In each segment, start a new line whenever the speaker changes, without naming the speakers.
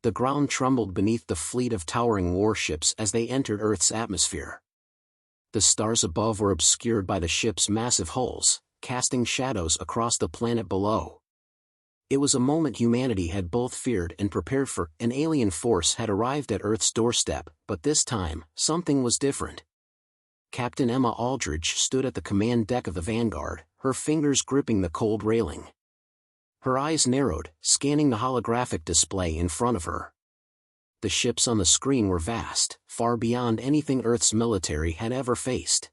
The ground trembled beneath the fleet of towering warships as they entered Earth's atmosphere. The stars above were obscured by the ship's massive hulls, casting shadows across the planet below. It was a moment humanity had both feared and prepared for. An alien force had arrived at Earth's doorstep, but this time, something was different. Captain Emma Aldridge stood at the command deck of the Vanguard, her fingers gripping the cold railing. Her eyes narrowed, scanning the holographic display in front of her. The ships on the screen were vast, far beyond anything Earth's military had ever faced.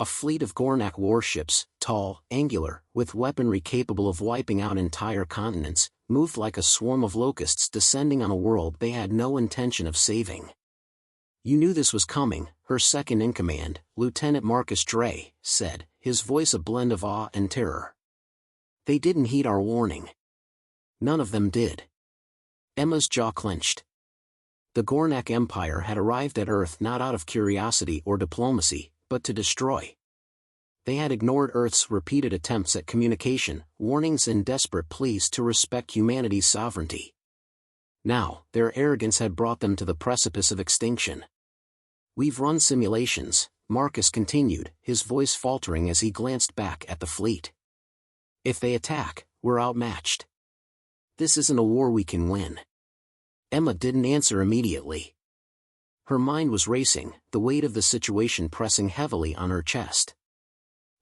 A fleet of Gornak warships, tall, angular, with weaponry capable of wiping out entire continents, moved like a swarm of locusts descending on a world they had no intention of saving. "You knew this was coming," her second-in-command, Lieutenant Marcus Dre, said, his voice a blend of awe and terror. "They didn't heed our warning." None of them did. Emma's jaw clenched. The Gornak Empire had arrived at Earth not out of curiosity or diplomacy, but to destroy. They had ignored Earth's repeated attempts at communication, warnings and desperate pleas to respect humanity's sovereignty. Now, their arrogance had brought them to the precipice of extinction. "We've run simulations," Marcus continued, his voice faltering as he glanced back at the fleet. "If they attack, we're outmatched. This isn't a war we can win." Emma didn't answer immediately. Her mind was racing, the weight of the situation pressing heavily on her chest.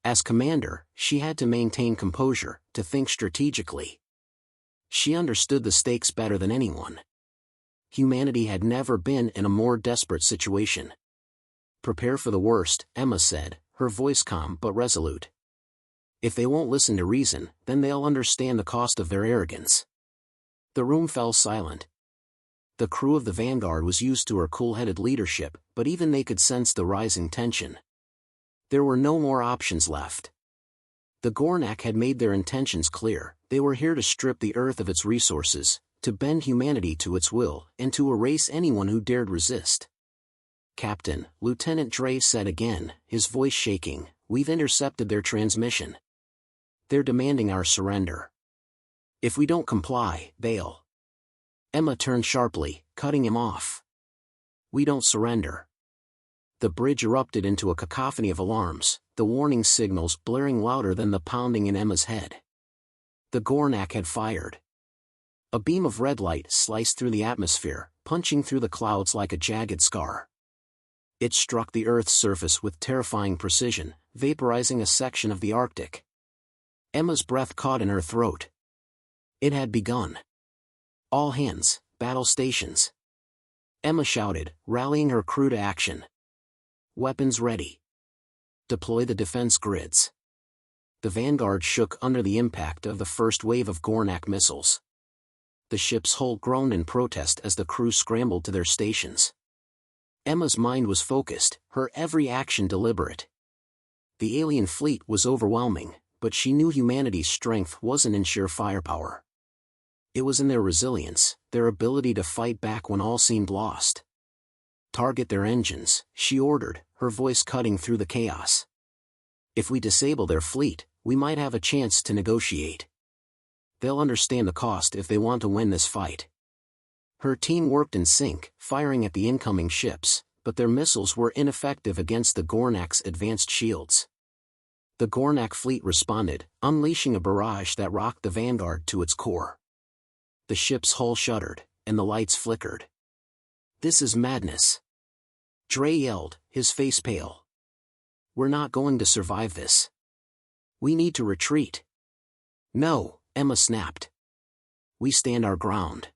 As commander, she had to maintain composure, to think strategically. She understood the stakes better than anyone. Humanity had never been in a more desperate situation. "Prepare for the worst," Emma said, her voice calm but resolute. "If they won't listen to reason, then they'll understand the cost of their arrogance." The room fell silent. The crew of the Vanguard was used to her cool-headed leadership, but even they could sense the rising tension. There were no more options left. The Gornak had made their intentions clear. They were here to strip the Earth of its resources, to bend humanity to its will, and to erase anyone who dared resist. "Captain," Lieutenant Dre said again, his voice shaking, "we've intercepted their transmission. They're demanding our surrender. If we don't comply, they'll..." Emma turned sharply, cutting him off. "We don't surrender." The bridge erupted into a cacophony of alarms, the warning signals blaring louder than the pounding in Emma's head. The Gornak had fired. A beam of red light sliced through the atmosphere, punching through the clouds like a jagged scar. It struck the Earth's surface with terrifying precision, vaporizing a section of the Arctic. Emma's breath caught in her throat. It had begun. "All hands, battle stations." Emma shouted, rallying her crew to action. "Weapons ready. Deploy the defense grids." The Vanguard shook under the impact of the first wave of Gornak missiles. The ship's hull groaned in protest as the crew scrambled to their stations. Emma's mind was focused, her every action deliberate. The alien fleet was overwhelming, but she knew humanity's strength wasn't in sheer firepower. It was in their resilience, their ability to fight back when all seemed lost. "Target their engines," she ordered, her voice cutting through the chaos. "If we disable their fleet, we might have a chance to negotiate. They'll understand the cost if they want to win this fight." Her team worked in sync, firing at the incoming ships, but their missiles were ineffective against the Gornak's advanced shields. The Gornak fleet responded, unleashing a barrage that rocked the Vanguard to its core. The ship's hull shuddered, and the lights flickered. "This is madness," Dre yelled, his face pale. "We're not going to survive this. We need to retreat." "No," Emma snapped. "We stand our ground."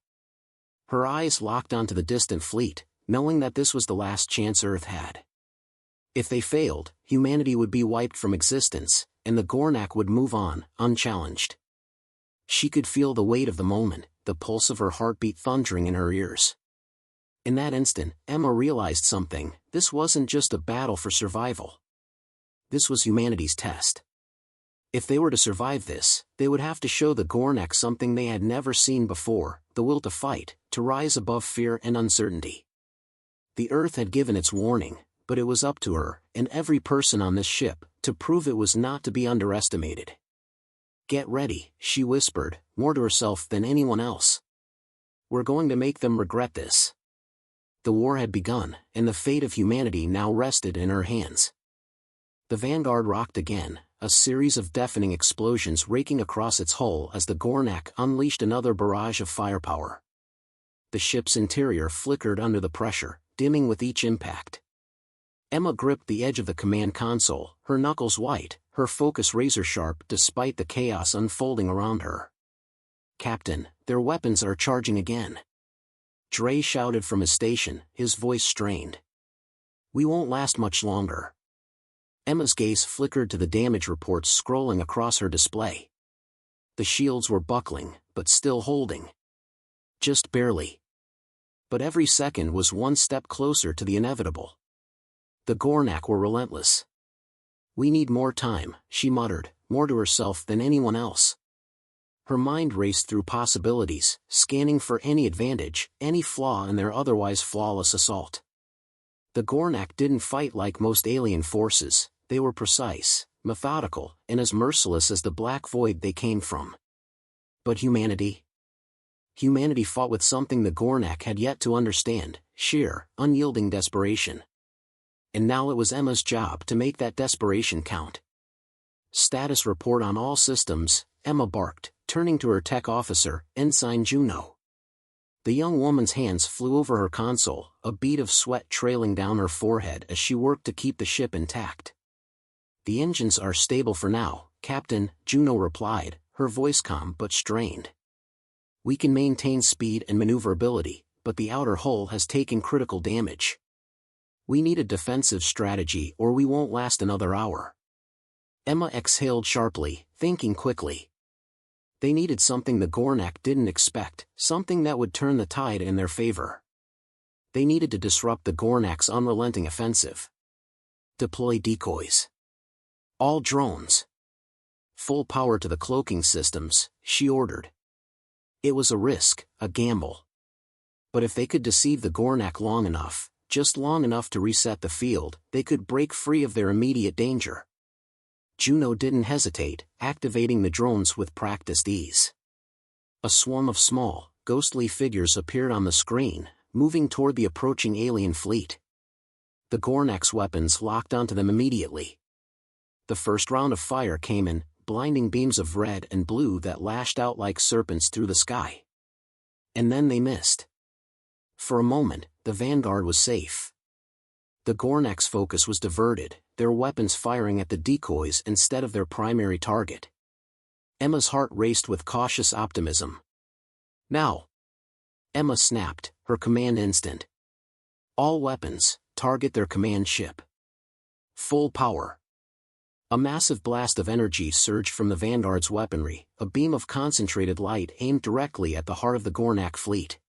Her eyes locked onto the distant fleet, knowing that this was the last chance Earth had. If they failed, humanity would be wiped from existence, and the Gornak would move on, unchallenged. She could feel the weight of the moment, the pulse of her heartbeat thundering in her ears. In that instant, Emma realized something: this wasn't just a battle for survival. This was humanity's test. If they were to survive this, they would have to show the Gornak something they had never seen before: the will to fight, to rise above fear and uncertainty. The Earth had given its warning, but it was up to her, and every person on this ship, to prove it was not to be underestimated. "Get ready," she whispered, more to herself than anyone else. We're going to make them regret this. The war had begun, and the fate of humanity now rested in her hands. The Vanguard rocked again, a series of deafening explosions raking across its hull as the Gornak unleashed another barrage of firepower. The ship's interior flickered under the pressure, dimming with each impact. Emma gripped the edge of the command console, her knuckles white, her focus razor-sharp despite the chaos unfolding around her. "Captain, their weapons are charging again." Dre shouted from his station, his voice strained. "We won't last much longer." Emma's gaze flickered to the damage reports scrolling across her display. The shields were buckling, but still holding. Just barely. But every second was one step closer to the inevitable. The Gornak were relentless. "We need more time," she muttered, more to herself than anyone else. Her mind raced through possibilities, scanning for any advantage, any flaw in their otherwise flawless assault. The Gornak didn't fight like most alien forces, they were precise, methodical, and as merciless as the black void they came from. But humanity? Humanity fought with something the Gornak had yet to understand, sheer, unyielding desperation. And now it was Emma's job to make that desperation count. "Status report on all systems," Emma barked, turning to her tech officer, Ensign Juno. The young woman's hands flew over her console, a bead of sweat trailing down her forehead as she worked to keep the ship intact. "The engines are stable for now, Captain," Juno replied, her voice calm but strained. "We can maintain speed and maneuverability, but the outer hull has taken critical damage. We need a defensive strategy or we won't last another hour." Emma exhaled sharply, thinking quickly. They needed something the Gornak didn't expect, something that would turn the tide in their favor. They needed to disrupt the Gornak's unrelenting offensive. "Deploy decoys. All drones. Full power to the cloaking systems," she ordered. It was a risk, a gamble. But if they could deceive the Gornak long enough, just long enough to reset the field, they could break free of their immediate danger. Juno didn't hesitate, activating the drones with practiced ease. A swarm of small, ghostly figures appeared on the screen, moving toward the approaching alien fleet. The Gornak's weapons locked onto them immediately. The first round of fire came in, blinding beams of red and blue that lashed out like serpents through the sky. And then they missed. For a moment, the Vanguard was safe. The Gornak's focus was diverted, their weapons firing at the decoys instead of their primary target. Emma's heart raced with cautious optimism. "Now!" Emma snapped, her command instant. "All weapons, target their command ship. Full power." A massive blast of energy surged from the Vanguard's weaponry, a beam of concentrated light aimed directly at the heart of the Gornak fleet.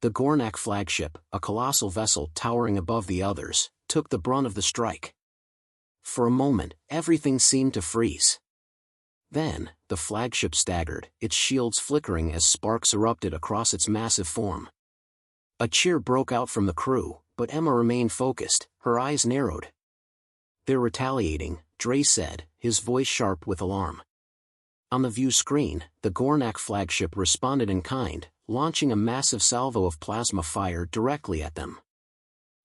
The Gornak flagship, a colossal vessel towering above the others, took the brunt of the strike. For a moment, everything seemed to freeze. Then, the flagship staggered, its shields flickering as sparks erupted across its massive form. A cheer broke out from the crew, but Emma remained focused, her eyes narrowed. "They're retaliating," Dre said, his voice sharp with alarm. On the view screen, the Gornak flagship responded in kind, launching a massive salvo of plasma fire directly at them.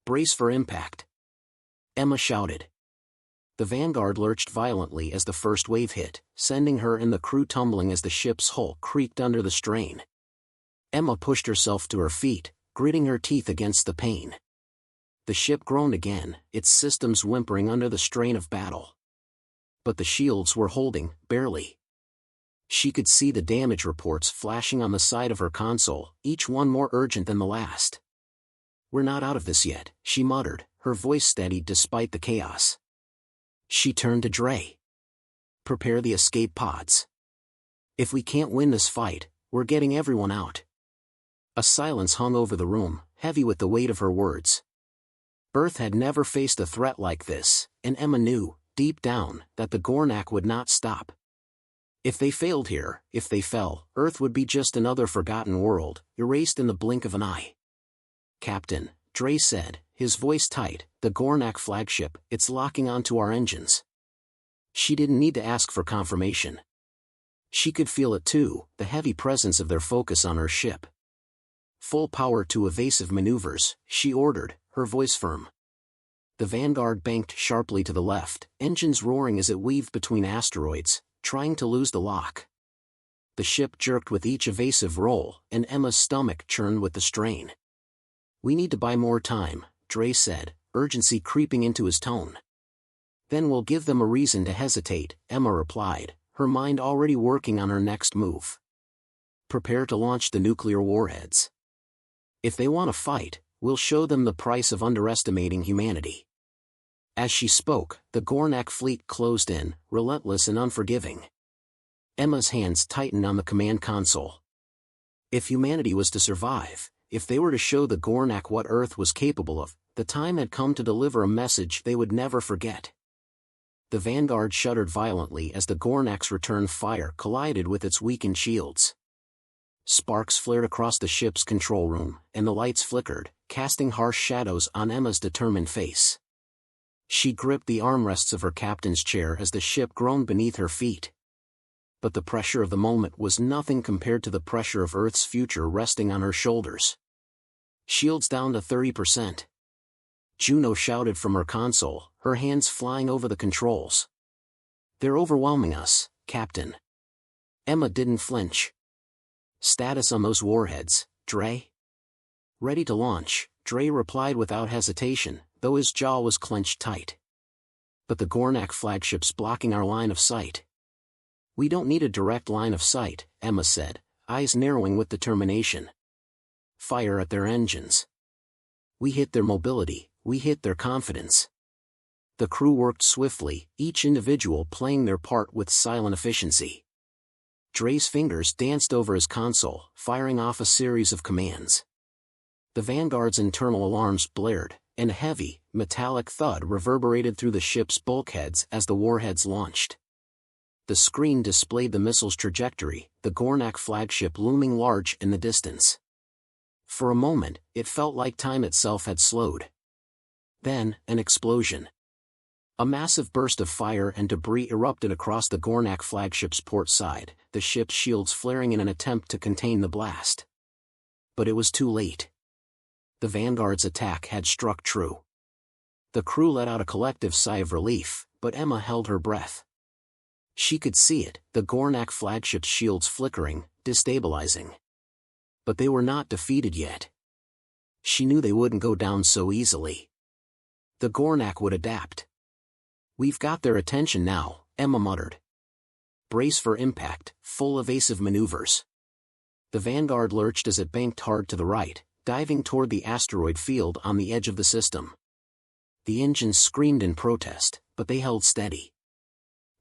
"Brace for impact," Emma shouted. The Vanguard lurched violently as the first wave hit, sending her and the crew tumbling as the ship's hull creaked under the strain. Emma pushed herself to her feet, gritting her teeth against the pain. The ship groaned again, its systems whimpering under the strain of battle. But the shields were holding, barely. She could see the damage reports flashing on the side of her console, each one more urgent than the last. "We're not out of this yet," she muttered, her voice steady despite the chaos. She turned to Dre. "Prepare the escape pods. If we can't win this fight, we're getting everyone out." A silence hung over the room, heavy with the weight of her words. Earth had never faced a threat like this, and Emma knew, deep down, that the Gornak would not stop. If they failed here, if they fell, Earth would be just another forgotten world, erased in the blink of an eye. "Captain," Dre said, his voice tight, "the Gornak flagship, it's locking onto our engines." She didn't need to ask for confirmation. She could feel it too, the heavy presence of their focus on her ship. Full power to evasive maneuvers, she ordered, her voice firm. The Vanguard banked sharply to the left, engines roaring as it weaved between asteroids, trying to lose the lock. The ship jerked with each evasive roll, and Emma's stomach churned with the strain. "We need to buy more time," Dre said, urgency creeping into his tone. "Then we'll give them a reason to hesitate," Emma replied, her mind already working on her next move. "Prepare to launch the nuclear warheads. If they want to fight, we'll show them the price of underestimating humanity." As she spoke, the Gornak fleet closed in, relentless and unforgiving. Emma's hands tightened on the command console. If humanity was to survive, if they were to show the Gornak what Earth was capable of, the time had come to deliver a message they would never forget. The Vanguard shuddered violently as the Gornak's return fire collided with its weakened shields. Sparks flared across the ship's control room, and the lights flickered, casting harsh shadows on Emma's determined face. She gripped the armrests of her captain's chair as the ship groaned beneath her feet. But the pressure of the moment was nothing compared to the pressure of Earth's future resting on her shoulders. "Shields down to 30%. Juno shouted from her console, her hands flying over the controls. "They're overwhelming us, Captain." Emma didn't flinch. "Status on those warheads, Dre?" "Ready to launch," Dre replied without hesitation, though his jaw was clenched tight. "But the Gornak flagship's blocking our line of sight." "We don't need a direct line of sight," Emma said, eyes narrowing with determination. "Fire at their engines. We hit their mobility, we hit their confidence." The crew worked swiftly, each individual playing their part with silent efficiency. Dre's fingers danced over his console, firing off a series of commands. The Vanguard's internal alarms blared, and a heavy, metallic thud reverberated through the ship's bulkheads as the warheads launched. The screen displayed the missile's trajectory, the Gornak flagship looming large in the distance. For a moment, it felt like time itself had slowed. Then, an explosion. A massive burst of fire and debris erupted across the Gornak flagship's port side, the ship's shields flaring in an attempt to contain the blast. But it was too late. The Vanguard's attack had struck true. The crew let out a collective sigh of relief, but Emma held her breath. She could see it, the Gornak flagship's shields flickering, destabilizing. But they were not defeated yet. She knew they wouldn't go down so easily. The Gornak would adapt. "We've got their attention now," Emma muttered. "Brace for impact, full evasive maneuvers." The Vanguard lurched as it banked hard to the right, diving toward the asteroid field on the edge of the system. The engines screamed in protest, but they held steady.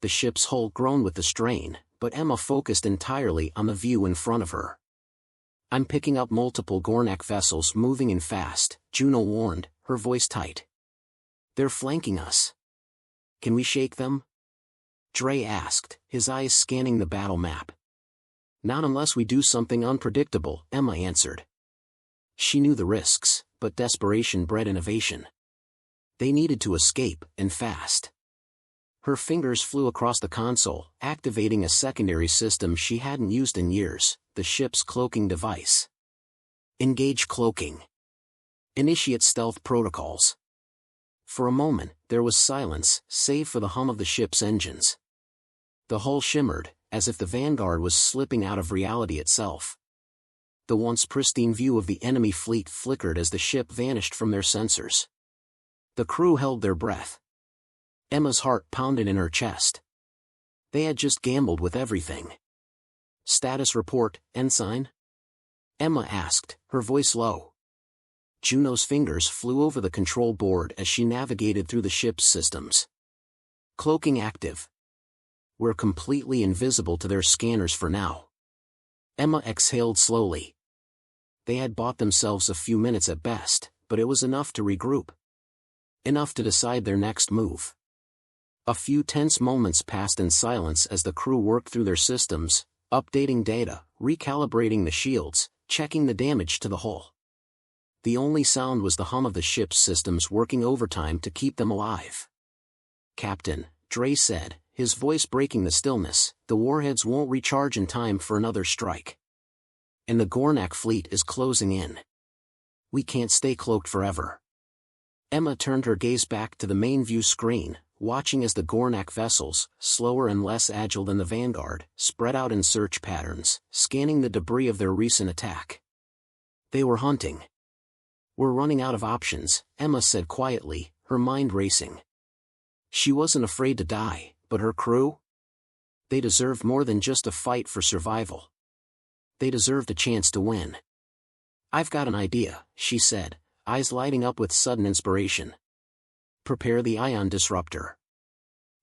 The ship's hull groaned with the strain, but Emma focused entirely on the view in front of her. "I'm picking up multiple Gornak vessels moving in fast," Juno warned, her voice tight. "They're flanking us. Can we shake them?" Dre asked, his eyes scanning the battle map. "Not unless we do something unpredictable," Emma answered. She knew the risks, but desperation bred innovation. They needed to escape, and fast. Her fingers flew across the console, activating a secondary system she hadn't used in years, the ship's cloaking device. "Engage cloaking. Initiate stealth protocols." For a moment, there was silence, save for the hum of the ship's engines. The hull shimmered, as if the Vanguard was slipping out of reality itself. The once pristine view of the enemy fleet flickered as the ship vanished from their sensors. The crew held their breath. Emma's heart pounded in her chest. They had just gambled with everything. "Status report, Ensign?" Emma asked, her voice low. Juno's fingers flew over the control board as she navigated through the ship's systems. "Cloaking active. We're completely invisible to their scanners for now." Emma exhaled slowly. They had bought themselves a few minutes at best, but it was enough to regroup. Enough to decide their next move. A few tense moments passed in silence as the crew worked through their systems, updating data, recalibrating the shields, checking the damage to the hull. The only sound was the hum of the ship's systems working overtime to keep them alive. "Captain," Dre said, his voice breaking the stillness, "the warheads won't recharge in time for another strike." And the Gornak fleet is closing in. We can't stay cloaked forever. Emma turned her gaze back to the main view screen, watching as the Gornak vessels, slower and less agile than the Vanguard, spread out in search patterns, scanning the debris of their recent attack. They were hunting. We're running out of options, Emma said quietly, her mind racing. She wasn't afraid to die, but her crew? They deserved more than just a fight for survival. They deserved a chance to win. I've got an idea, she said, eyes lighting up with sudden inspiration. Prepare the ion disruptor.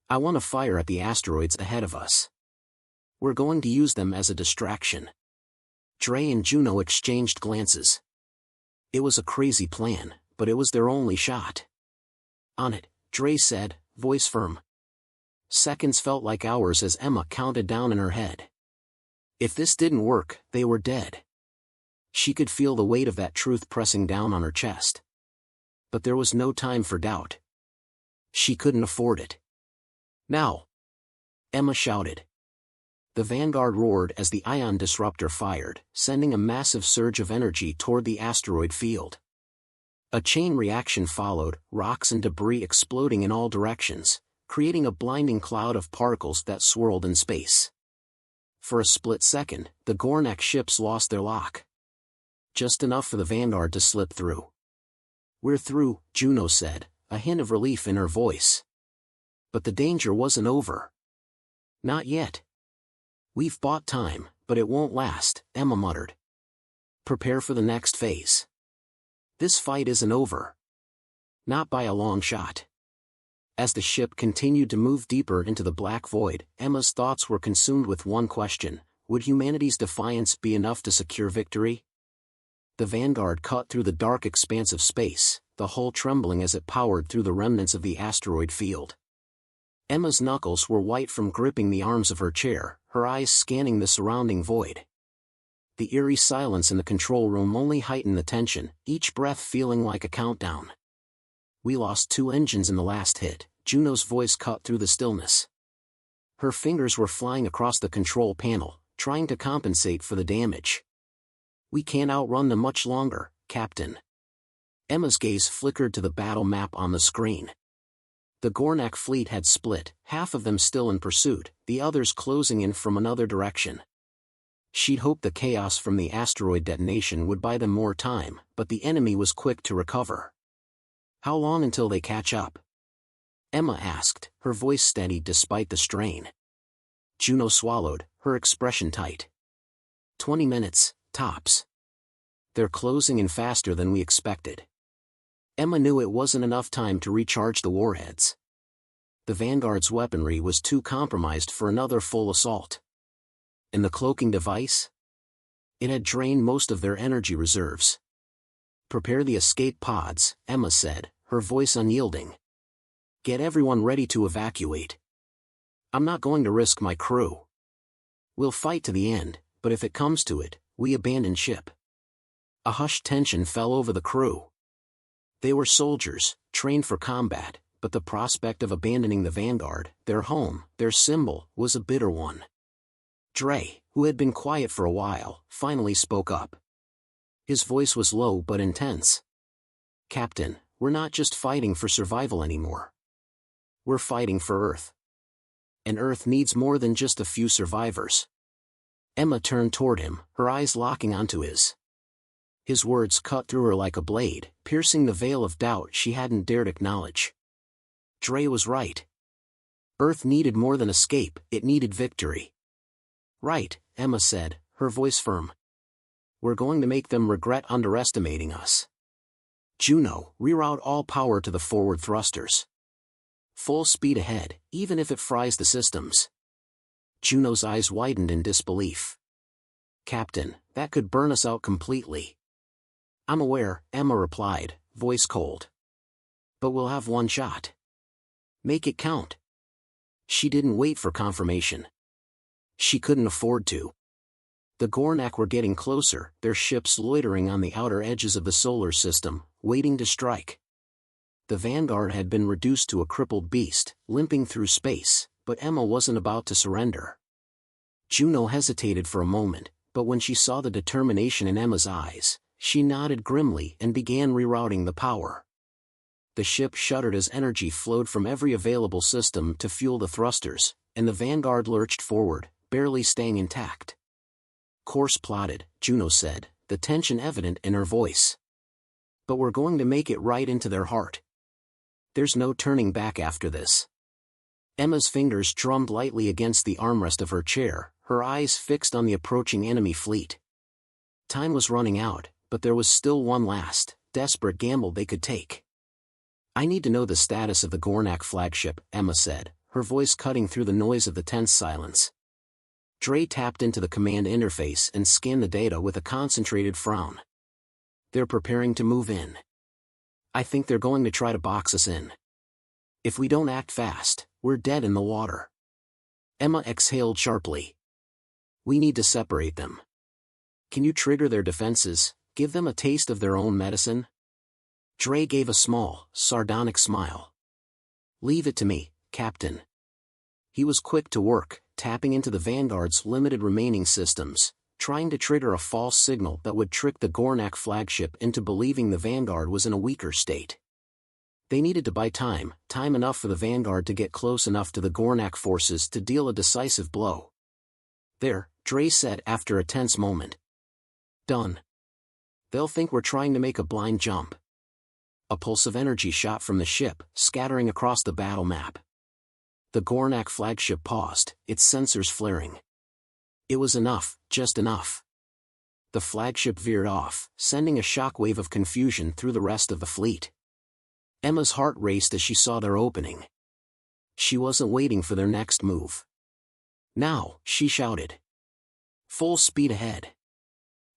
I want to fire at the asteroids ahead of us. We're going to use them as a distraction. Dre and Juno exchanged glances. It was a crazy plan, but it was their only shot. On it, Dre said, voice firm. Seconds felt like hours as Emma counted down in her head. If this didn't work, they were dead. She could feel the weight of that truth pressing down on her chest. But there was no time for doubt. She couldn't afford it. Now! Emma shouted. The Vanguard roared as the ion disruptor fired, sending a massive surge of energy toward the asteroid field. A chain reaction followed, rocks and debris exploding in all directions, creating a blinding cloud of particles that swirled in space. For a split second, the Gornak ships lost their lock. Just enough for the Vanguard to slip through. We're through, Juno said, a hint of relief in her voice. But the danger wasn't over. Not yet. We've bought time, but it won't last, Emma muttered. Prepare for the next phase. This fight isn't over. Not by a long shot. As the ship continued to move deeper into the black void, Emma's thoughts were consumed with one question: would humanity's defiance be enough to secure victory? The Vanguard cut through the dark expanse of space, the hull trembling as it powered through the remnants of the asteroid field. Emma's knuckles were white from gripping the arms of her chair, her eyes scanning the surrounding void. The eerie silence in the control room only heightened the tension, each breath feeling like a countdown. We lost 2 engines in the last hit, Juno's voice cut through the stillness. Her fingers were flying across the control panel, trying to compensate for the damage. We can't outrun them much longer, Captain. Emma's gaze flickered to the battle map on the screen. The Gornak fleet had split, half of them still in pursuit, the others closing in from another direction. She'd hoped the chaos from the asteroid detonation would buy them more time, but the enemy was quick to recover. How long until they catch up? Emma asked, her voice steady despite the strain. Juno swallowed, her expression tight. 20 minutes, tops. They're closing in faster than we expected. Emma knew it wasn't enough time to recharge the warheads. The Vanguard's weaponry was too compromised for another full assault. And the cloaking device? It had drained most of their energy reserves. Prepare the escape pods, Emma said, her voice unyielding. Get everyone ready to evacuate. I'm not going to risk my crew. We'll fight to the end, but if it comes to it, we abandon ship. A hushed tension fell over the crew. They were soldiers, trained for combat, but the prospect of abandoning the Vanguard, their home, their symbol, was a bitter one. Dre, who had been quiet for a while, finally spoke up. His voice was low but intense. Captain, we're not just fighting for survival anymore. We're fighting for Earth. And Earth needs more than just a few survivors. Emma turned toward him, her eyes locking onto his. His words cut through her like a blade, piercing the veil of doubt she hadn't dared acknowledge. Dre was right. Earth needed more than escape, it needed victory. Right, Emma said, her voice firm. We're going to make them regret underestimating us. Juno, reroute all power to the forward thrusters. Full speed ahead, even if it fries the systems. Juno's eyes widened in disbelief. Captain, that could burn us out completely. I'm aware, Emma replied, voice cold. But we'll have one shot. Make it count. She didn't wait for confirmation. She couldn't afford to. The Gornak were getting closer, their ships loitering on the outer edges of the solar system, waiting to strike. The Vanguard had been reduced to a crippled beast, limping through space, but Emma wasn't about to surrender. Juno hesitated for a moment, But when she saw the determination in Emma's eyes, she nodded grimly and began rerouting the power. The ship shuddered as energy flowed from every available system to fuel the thrusters, and the Vanguard lurched forward, barely staying intact. "Course plotted," Juno said, the tension evident in her voice. "But we're going to make it right into their heart. There's no turning back after this." Emma's fingers drummed lightly against the armrest of her chair, her eyes fixed on the approaching enemy fleet. Time was running out, but there was still one last, desperate gamble they could take. "I need to know the status of the Gornak flagship," Emma said, her voice cutting through the noise of the tense silence. Dre tapped into the command interface and scanned the data with a concentrated frown. "They're preparing to move in. I think they're going to try to box us in. If we don't act fast, we're dead in the water." Emma exhaled sharply. "We need to separate them. Can you trigger their defenses, give them a taste of their own medicine?" Dre gave a small, sardonic smile. "Leave it to me, Captain." He was quick to work, tapping into the Vanguard's limited remaining systems, trying to trigger a false signal that would trick the Gornak flagship into believing the Vanguard was in a weaker state. They needed to buy time enough for the Vanguard to get close enough to the Gornak forces to deal a decisive blow. "There," Dre said after a tense moment. "Done. They'll think we're trying to make a blind jump." A pulse of energy shot from the ship, scattering across the battle map. The Gornak flagship paused, its sensors flaring. It was enough, just enough. The flagship veered off, sending a shockwave of confusion through the rest of the fleet. Emma's heart raced as she saw their opening. She wasn't waiting for their next move. "Now," she shouted. "Full speed ahead."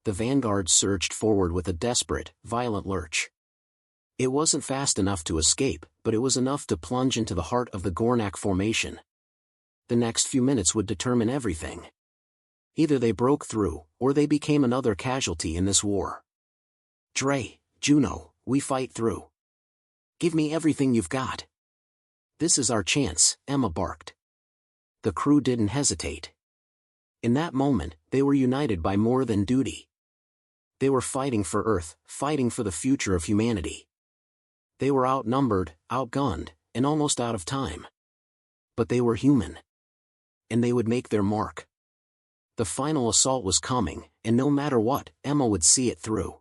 The Vanguard surged forward with a desperate, violent lurch. It wasn't fast enough to escape, but it was enough to plunge into the heart of the Gornak formation. The next few minutes would determine everything. Either they broke through, or they became another casualty in this war. "Dre, Juno, we fight through. Give me everything you've got. This is our chance," Emma barked. The crew didn't hesitate. In that moment, they were united by more than duty. They were fighting for Earth, fighting for the future of humanity. They were outnumbered, outgunned, and almost out of time. But they were human. And they would make their mark. The final assault was coming, and no matter what, Emma would see it through.